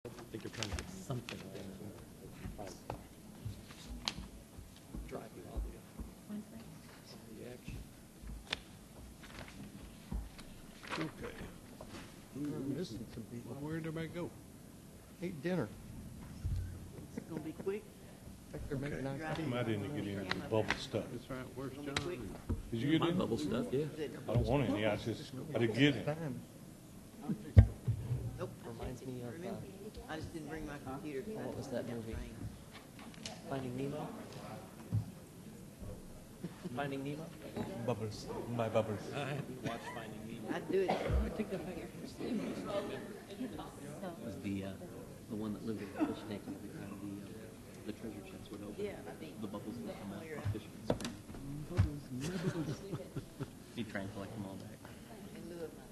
I think you're trying to get something there. Drive you all the action. Okay. We're missing some people. Where'd everybody go? Ate dinner. It's gonna be quick. Think they're making Okay. ice I didn't get into the bubble stuff. That's right. Where's John? Did you get My in? bubble stuff, yeah. I don't want any. I didn't get it. time. Nope. Reminds me of, I just didn't bring my computer. 'cause what was that movie? Finding Nemo? Finding Nemo? Bubbles. My bubbles. I haven't watched Finding Nemo. I'd do it. Take that back. It was the one that lived in the fish tank and every time the treasure chest would open. Yeah, I think. The bubbles would come out. You're The fish would scream. Bubbles, He'd try and collect them all back. In lieu of my.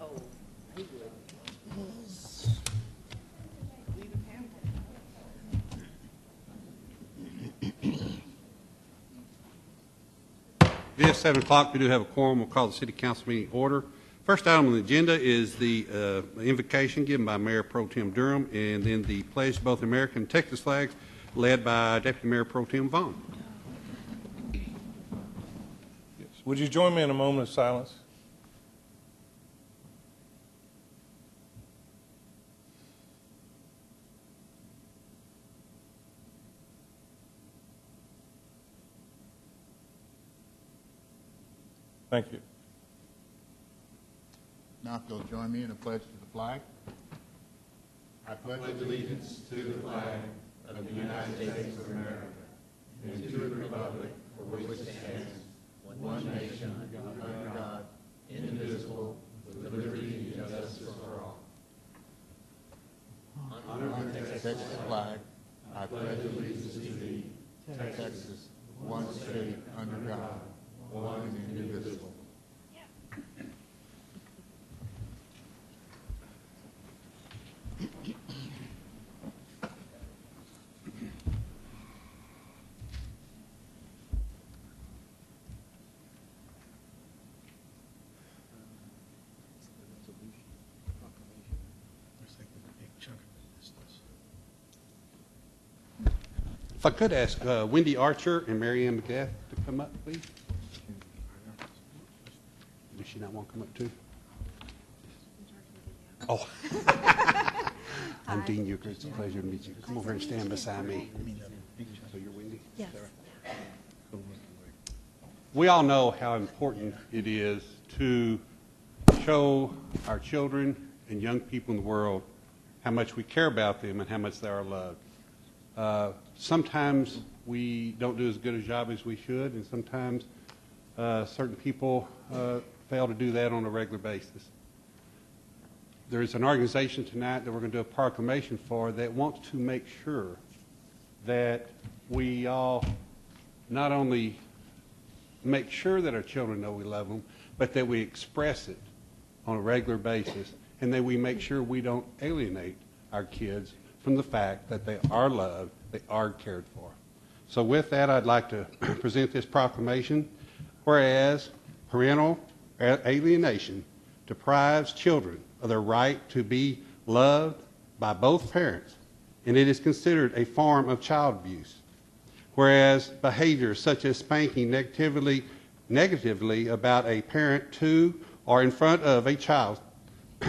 Oh, he would. It is 7 o'clock. We do have a quorum. We'll call the city council meeting order. First item on the agenda is the invocation given by Mayor Pro Tem Durham, and then the pledge to both American and Texas flags led by Deputy Mayor Pro Tem Vaughn. Yes. Would you join me in a moment of silence? Thank you. Now, if you'll join me in a pledge to the flag. I pledge allegiance to the flag of the United States of America and to the republic for which it stands, one nation, under God, indivisible, with liberty and justice for all. Under the Texas flag, I pledge allegiance to thee, Texas, one state under God, one and indivisible. If I could ask Wendy Archer and Mary Ann McGath to come up, please. Does she not want to come up too? Oh. I'm Dean Euchre. It's a pleasure to meet you. Come over and stand beside me. So you're Wendy? Yes. We all know how important it is to show our children and young people in the world how much we care about them and how much they are loved. Sometimes we don't do as good a job as we should, and sometimes certain people fail to do that on a regular basis. There is an organization tonight that we're going to do a proclamation for that wants to make sure that we all not only make sure that our children know we love them, but that we express it on a regular basis, and that we make sure we don't alienate our kids from the fact that they are loved, they are cared for. So with that, I'd like to present this proclamation. Whereas parental alienation deprives children of their right to be loved by both parents, and it is considered a form of child abuse. Whereas behaviors such as spanking negatively about a parent to or in front of a child,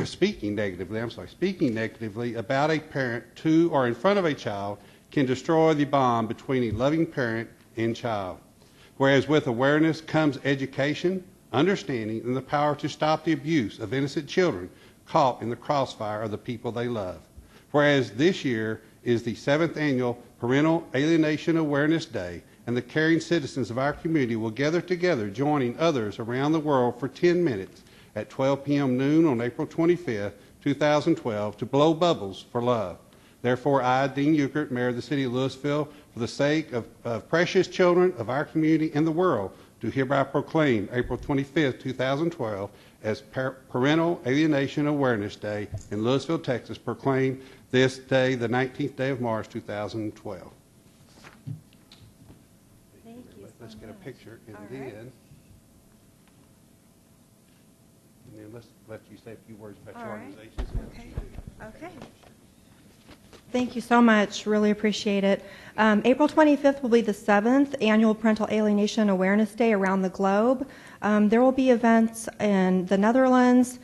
speaking negatively about a parent to or in front of a child can destroy the bond between a loving parent and child. Whereas with awareness comes education, understanding, and the power to stop the abuse of innocent children caught in the crossfire of the people they love. Whereas this year is the 7th annual Parental Alienation Awareness Day, and the caring citizens of our community will gather together, joining others around the world for 10 minutes at 12 p.m. noon on April 25th, 2012, to blow bubbles for love. Therefore, I, Dean Euchre, Mayor of the City of Louisville, for the sake of precious children of our community and the world, do hereby proclaim April 25th, 2012 as Parental Alienation Awareness Day in Louisville, Texas. Proclaim this day the 19th day of March, 2012. Thank you. Let's get a picture, and All then right. and then let's let you say a few words about All your right. organizations. Okay. Thank you so much. Really appreciate it. April 25th will be the 7th Annual Parental Alienation Awareness Day around the globe. There will be events in the Netherlands,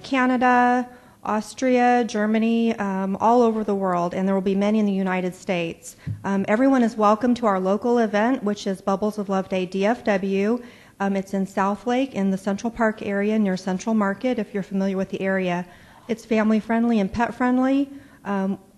Canada, Austria, Germany, all over the world, and there will be many in the United States. Everyone is welcome to our local event, which is Bubbles of Love Day DFW. It's in Southlake in the Central Park area near Central Market, if you're familiar with the area. It's family-friendly and pet-friendly.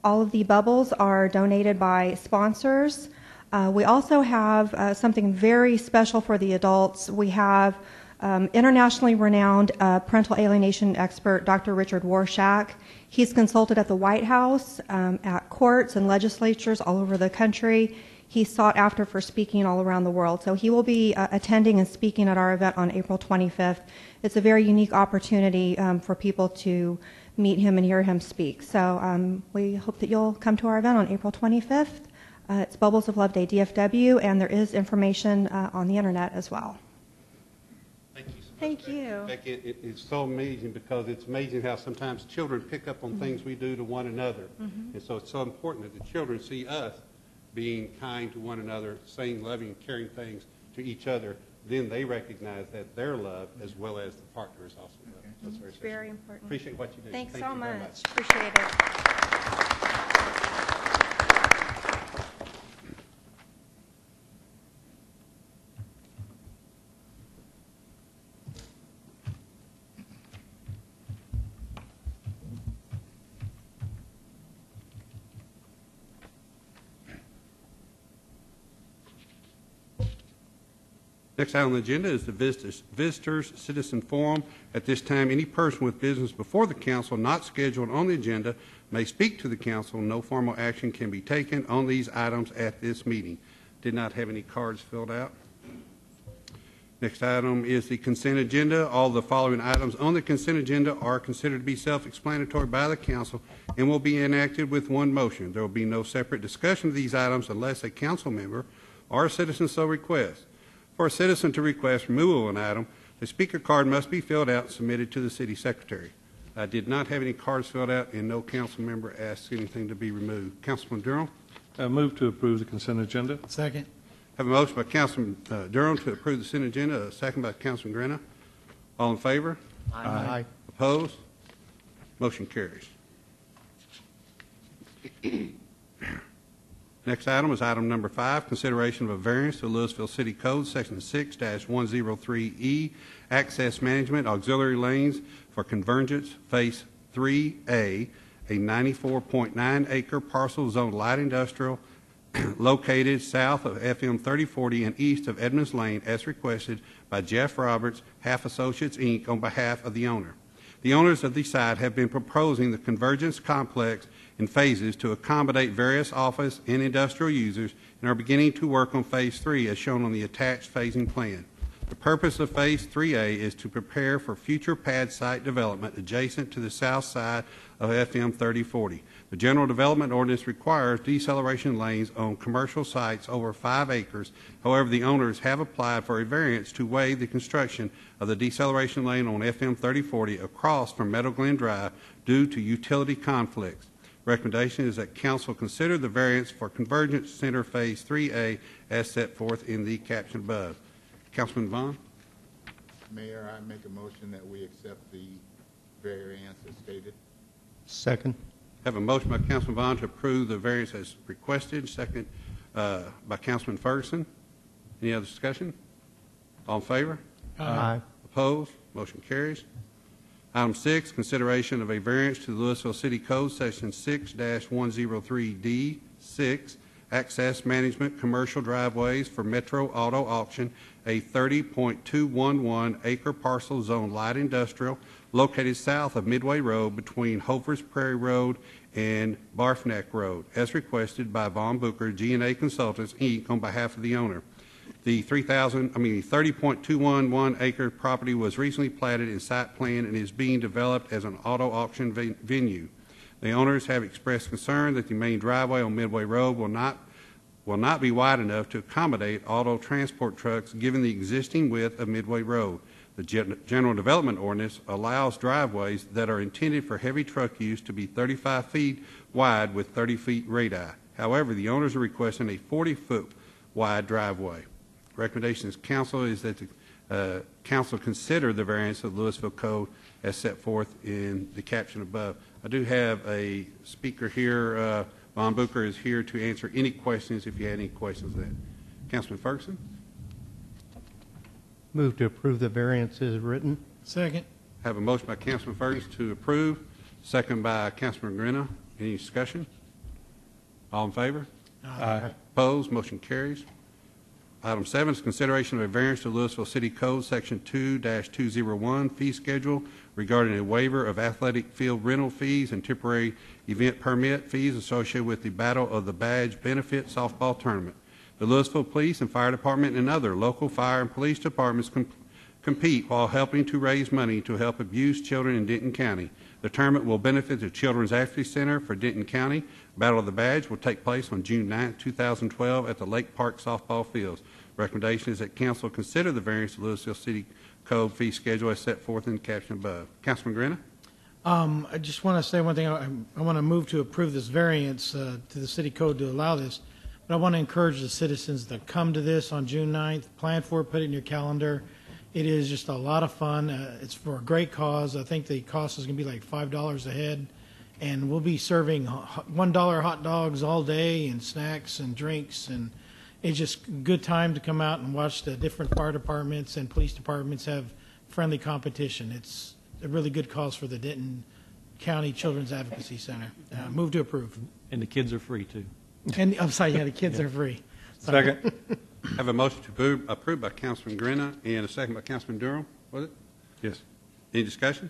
All of the bubbles are donated by sponsors. We also have something very special for the adults. We have internationally renowned parental alienation expert, Dr. Richard Warshak. He's consulted at the White House, at courts and legislatures all over the country. He's sought after for speaking all around the world. So he will be attending and speaking at our event on April 25th. It's a very unique opportunity for people to meet him and hear him speak. So we hope that you'll come to our event on April 25th. It's Bubbles of Love Day DFW, and there is information on the internet as well. Thank you so much. Thank you. Becky, it's so amazing because it's amazing how sometimes children pick up on things we do to one another. And so it's so important that the children see us being kind to one another, saying loving, caring things to each other. Then they recognize that they're loved as well as the partner is also loved. That's very special. Very important. Appreciate what you do. Thanks Thank so you very much. Appreciate it. Next item on the agenda is the Visitors Citizen Forum. At this time, any person with business before the council not scheduled on the agenda may speak to the council. No formal action can be taken on these items at this meeting. Did not have any cards filled out. Next item is the consent agenda. All the following items on the consent agenda are considered to be self-explanatory by the council and will be enacted with one motion. There will be no separate discussion of these items unless a council member or a citizen so requests. For a citizen to request removal of an item, a speaker card must be filled out and submitted to the city secretary. I did not have any cards filled out, and no council member asked anything to be removed. Councilman Durham? Move to approve the consent agenda. Second. Have a motion by Councilman Durham to approve the consent agenda, a second by Councilman Grena. All in favor? Aye. Opposed? Motion carries. Next item is item number 5, consideration of a variance to Louisville City Code, Section 6-103E, Access Management Auxiliary Lanes for Convergence Phase 3A, a 94.9-acre parcel zoned light industrial located south of FM 3040 and east of Edmonds Lane, as requested by Jeff Roberts, Half Associates, Inc., on behalf of the owner. The owners of the site have been proposing the Convergence Complex in phases to accommodate various office and industrial users and are beginning to work on Phase 3 as shown on the attached phasing plan. The purpose of Phase 3A is to prepare for future pad site development adjacent to the south side of FM 3040. The General Development Ordinance requires deceleration lanes on commercial sites over 5 acres. However, the owners have applied for a variance to waive the construction of the deceleration lane on FM 3040 across from Meadow Glen Drive due to utility conflicts. Recommendation is that council consider the variance for Convergence Center Phase 3A as set forth in the caption above. Councilman Vaughn? Mayor, I make a motion that we accept the variance as stated. Second. Have a motion by Councilman Vaughn to approve the variance as requested, second by Councilman Ferguson. Any other discussion? All in favor? Aye. Opposed? Motion carries. Item 6, consideration of a variance to the Louisville City Code, Section 6-103D6, Access Management Commercial Driveways for Metro Auto Auction, a 30.211-acre parcel zoned light industrial located south of Midway Road between Hover's Prairie Road and Barfneck Road, as requested by Von Booker, G&A Consultants, Inc., on behalf of the owner. The 30.211-acre property was recently platted in site plan and is being developed as an auto auction venue. The owners have expressed concern that the main driveway on Midway Road will not be wide enough to accommodate auto transport trucks given the existing width of Midway Road. The General Development Ordinance allows driveways that are intended for heavy truck use to be 35 feet wide with 30 feet radii. However, the owners are requesting a 40-foot wide driveway. Recommendation of council is that the council consider the variance of the Louisville Code as set forth in the caption above. I do have a speaker here. Von Booker is here to answer any questions if you had any questions of that. Councilman Ferguson? Move to approve the variance as written. Second. Have a motion by Councilman Ferguson to approve, second by Councilman Grena. Any discussion? All in favor? Aye. Opposed? Motion carries. Item 7 is consideration of a variance to Louisville City Code, Section 2-201, fee schedule regarding a waiver of athletic field rental fees and temporary event permit fees associated with the Battle of the Badge Benefit Softball Tournament. The Louisville Police and Fire Department and other local fire and police departments compete while helping to raise money to help abused children in Denton County. The tournament will benefit the Children's Advocacy Center for Denton County. Battle of the Badge will take place on June 9, 2012 at the Lake Park softball fields. Recommendation is that council consider the variance to Louisville City Code fee schedule as set forth in the caption above. Councilman Grena? I just want to say one thing. I want to move to approve this variance to the city code to allow this. But I want to encourage the citizens to come to this on June 9th. Plan for it, put it in your calendar. It is just a lot of fun. It's for a great cause. I think the cost is going to be like $5 a head. And we'll be serving $1 hot dogs all day and snacks and drinks. And it's just a good time to come out and watch the different fire departments and police departments have friendly competition. It's a really good cause for the Denton County Children's Advocacy Center. Move to approve. And the kids are free, too. And I'm sorry, yeah, the kids are free. Second. Have a motion to approve by Councilman Grena and a second by Councilman Durham. Was it? Yes. Any discussion?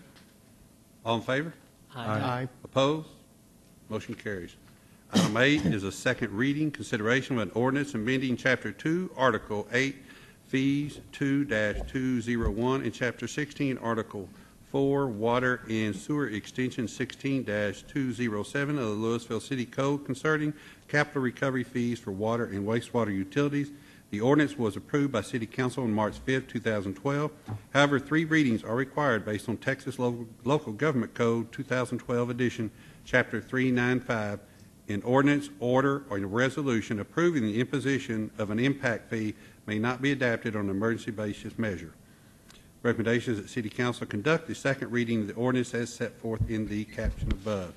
All in favor? Aye. Opposed? Motion carries. Item 8 is a second reading, consideration of an ordinance amending Chapter 2, Article 8, Fees 2-201, and Chapter 16, Article 4, Water and Sewer Extension 16-207 of the Louisville City Code concerning capital recovery fees for water and wastewater utilities. The ordinance was approved by City Council on March 5, 2012. However, 3 readings are required based on Texas Local Government Code 2012 edition, Chapter 395. An ordinance, order, or a resolution approving the imposition of an impact fee may not be adapted on an emergency basis measure. Recommendation is that City Council conduct the second reading of the ordinance as set forth in the caption above.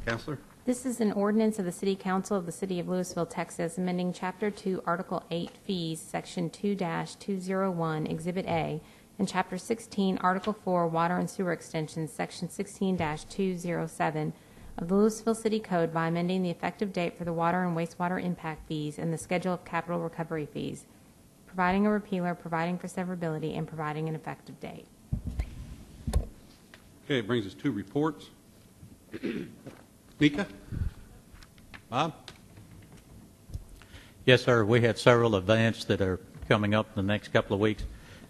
Councilor? This is an ordinance of the City Council of the City of Louisville, Texas, amending Chapter 2, Article 8, Fees, Section 2-201, Exhibit A, and Chapter 16, Article 4, Water and Sewer Extensions, Section 16-207 of the Louisville City Code by amending the effective date for the water and wastewater impact fees and the schedule of capital recovery fees, providing a repealer, providing for severability, and providing an effective date. Okay, it brings us 2 reports. Nika? Bob? Yes, sir. We have several events that are coming up in the next couple of weeks.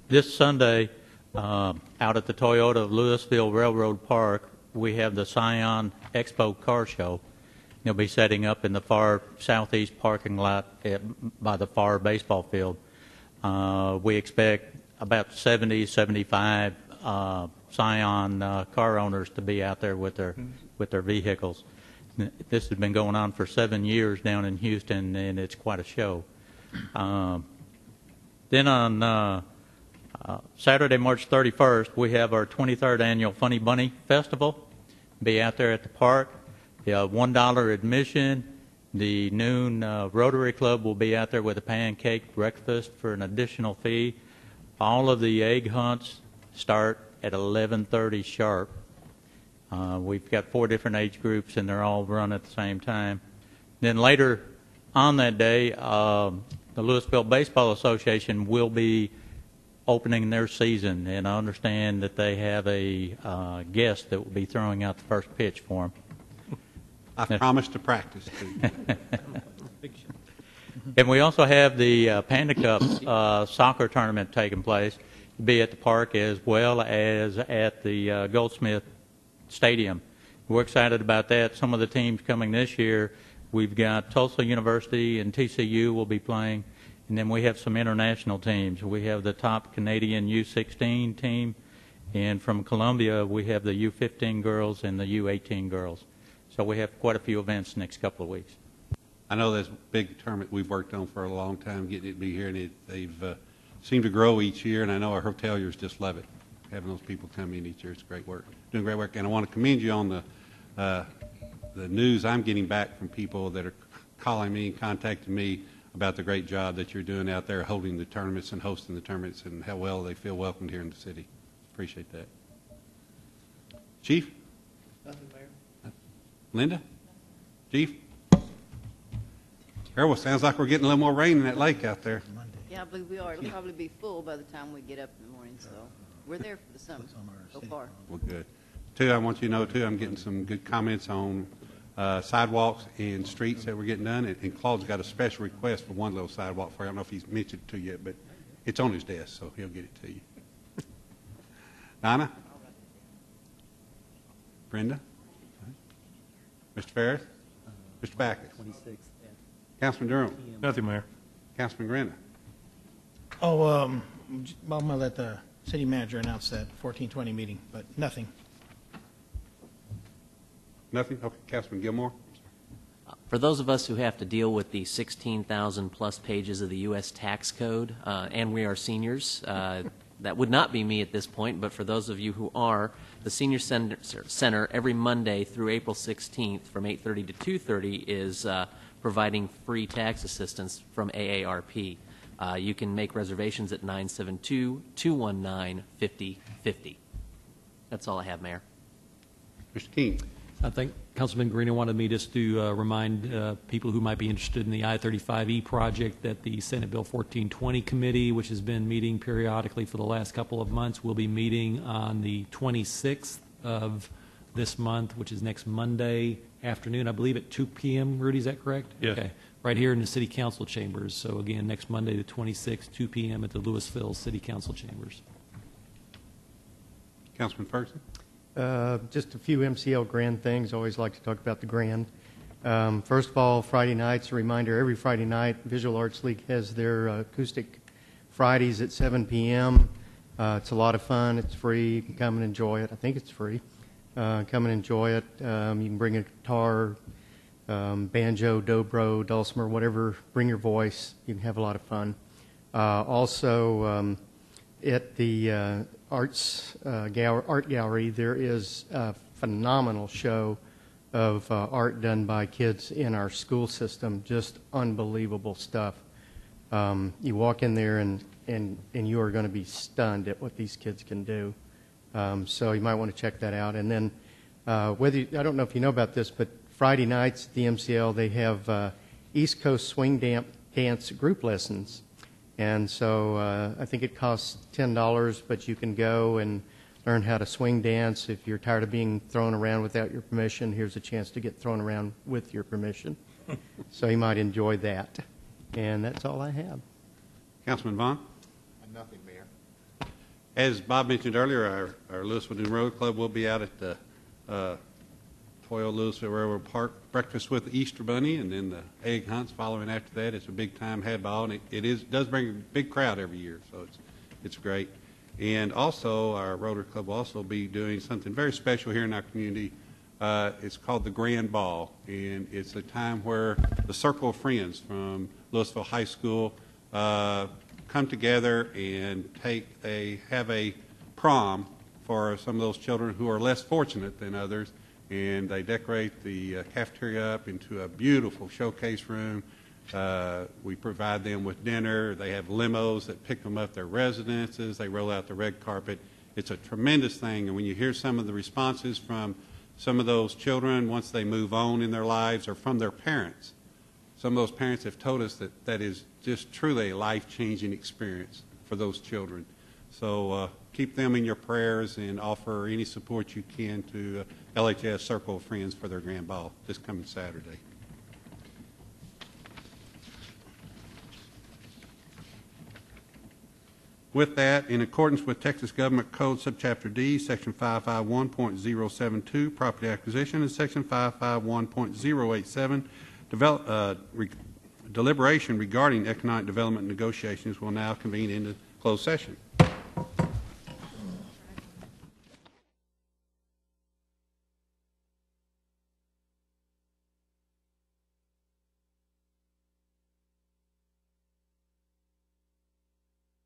This Sunday, out at the Toyota of Louisville Railroad Park, we have the Scion Expo Car Show. They'll be setting up in the far southeast parking lot by the far baseball field. We expect about 70, 75 Scion car owners to be out there with their vehicles. This has been going on for 7 years down in Houston, and it's quite a show. Then on Saturday, March 31st, we have our 23rd annual Funny Bunny Festival. Be out there at the park. $1 admission. The noon Rotary Club will be out there with a pancake breakfast for an additional fee. All of the egg hunts start at 11:30 sharp. We've got 4 different age groups, and they're all run at the same time. Then later on that day, the Louisville Baseball Association will be opening their season, and I understand that they have a guest that will be throwing out the first pitch for them. I promise to practice, too. And we also have the Panda Cup soccer tournament taking place. It'll be at the park as well as at the Goldsmith Stadium. We're excited about that. Some of the teams coming this year, we've got Tulsa University and TCU will be playing, And then we have some international teams. We have the top Canadian U16 team, and from Colombia, we have the U15 girls and the U18 girls. So we have quite a few events next couple of weeks. I know that's a big tournament we've worked on for a long time, getting it to be here, and they've seemed to grow each year, and I know our hoteliers just love it, having those people come in each year. It's great work, doing great work. And I want to commend you on the news I'm getting back from people that are calling me and contacting me about the great job that you're doing out there holding the tournaments and hosting the tournaments and how well they feel welcomed here in the city. Appreciate that. Chief? Nothing, Mayor. Linda? Chief? Well, sounds like we're getting a little more rain in that lake out there. Yeah, I believe we are. It'll probably be full by the time we get up in the morning, so we're there for the summer so far. Well, good. Too, I want you to know, too, I'm getting some good comments on sidewalks and streets that we're getting done, and Claude's got a special request for one little sidewalk for you. I don't know if he's mentioned it to you yet, but it's on his desk, so he'll get it to you. Donna? Brenda? Mr. Ferris? Mr. Backus? 26th. Councilman Durham? Nothing, Mayor. Councilman Grena? Oh, I'm going to let the city manager announce that 1420 meeting, but nothing. Nothing? Okay. Councilman Gilmore? For those of us who have to deal with the 16,000 plus pages of the U.S. tax code, and we are seniors, that would not be me at this point, but for those of you who are, the Senior Center every Monday through April 16th from 8:30 to 2:30 is providing free tax assistance from AARP. You can make reservations at 972-219-5050. That's all I have, Mayor. Mr. King? I think Councilman Green wanted me just to remind people who might be interested in the I-35E project that the Senate Bill 1420 Committee, which has been meeting periodically for the last couple of months, will be meeting on the 26th of this month, which is next Monday afternoon, I believe at 2 p.m. Rudy, is that correct? Yes. Okay. Right here in the City Council chambers. So again, next Monday the 26th, 2 p.m. at the Louisville City Council chambers. Councilman Ferguson? Just a few MCL Grand things. Always like to talk about the Grand. First of all, Friday nights, a reminder, every Friday night, Visual Arts League has their acoustic Fridays at 7 p.m. It's a lot of fun. It's free. You can come and enjoy it. I think it's free. Come and enjoy it. You can bring a guitar, banjo, dobro, dulcimer, whatever. Bring your voice. You can have a lot of fun. Also, at the art gallery, there is a phenomenal show of art done by kids in our school system. Just unbelievable stuff. You walk in there and you are going to be stunned at what these kids can do. So you might want to check that out. And then I don't know if you know about this, but Friday nights at the MCL they have East Coast Swing Dance group lessons. And so I think it costs $10, but you can go and learn how to swing dance. If you're tired of being thrown around without your permission, here's a chance to get thrown around with your permission. So you might enjoy that. And that's all I have. Councilman Vaughn? Nothing, Mayor. As Bob mentioned earlier, our Louisville New Road Club will be out at the Toyo Louisville Railroad Park, breakfast with the Easter Bunny, and then the egg hunts following after that. It's a big time had by all, and it does bring a big crowd every year, so it's great. And also, our Rotary Club will also be doing something very special here in our community. It's called the Grand Ball, and it's a time where the circle of friends from Louisville High School come together and have a prom for some of those children who are less fortunate than others, and they decorate the cafeteria up into a beautiful showcase room. We provide them with dinner. They have limos that pick them up their residences. They roll out the red carpet. It's a tremendous thing, and when you hear some of the responses from some of those children once they move on in their lives or from their parents, some of those parents have told us that that is just truly a life-changing experience for those children. So keep them in your prayers and offer any support you can to LHS Circle of Friends for their Grand Ball this coming Saturday. With that, in accordance with Texas Government Code Subchapter D, Section 551.072, Property Acquisition, and Section 551.087, deliberation regarding economic development negotiations will now convene into closed session.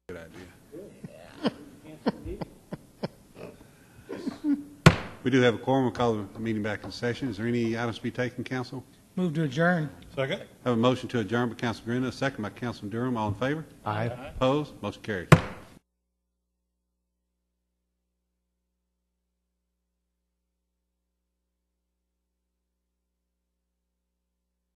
Good idea. We do have a quorum. We'll call the meeting back in session. Is there any items to be taken, council? Move to adjourn. Second? I have a motion to adjourn by Council Green, a second by Council Durham. All in favor? Aye. Opposed? Motion carries.